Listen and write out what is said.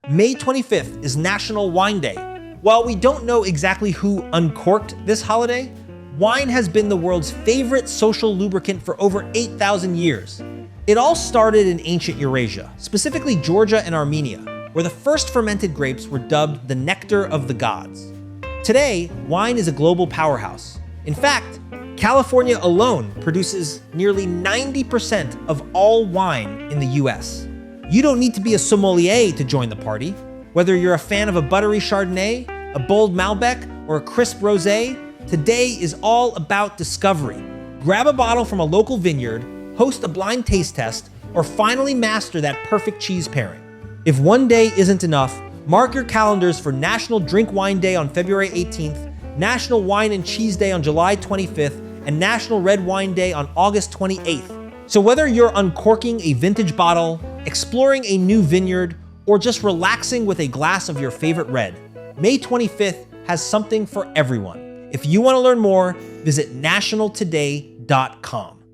May 25th is National Wine Day. While we don't know exactly who uncorked this holiday, wine has been the world's favorite social lubricant for over 8,000 years. It all started in ancient Eurasia, specifically Georgia and Armenia, where the first fermented grapes were dubbed the nectar of the gods. Today, wine is a global powerhouse. In fact, California alone produces nearly 90% of all wine in the US. You don't need to be a sommelier to join the party. Whether you're a fan of a buttery Chardonnay, a bold Malbec, or a crisp rosé, today is all about discovery. Grab a bottle from a local vineyard, host a blind taste test, or finally master that perfect cheese pairing. If one day isn't enough, mark your calendars for National Drink Wine Day on February 18th, National Wine and Cheese Day on July 25th, and National Red Wine Day on August 28th. So whether you're uncorking a vintage bottle, exploring a new vineyard, or just relaxing with a glass of your favorite red, May 25th has something for everyone. If you want to learn more, visit nationaltoday.com.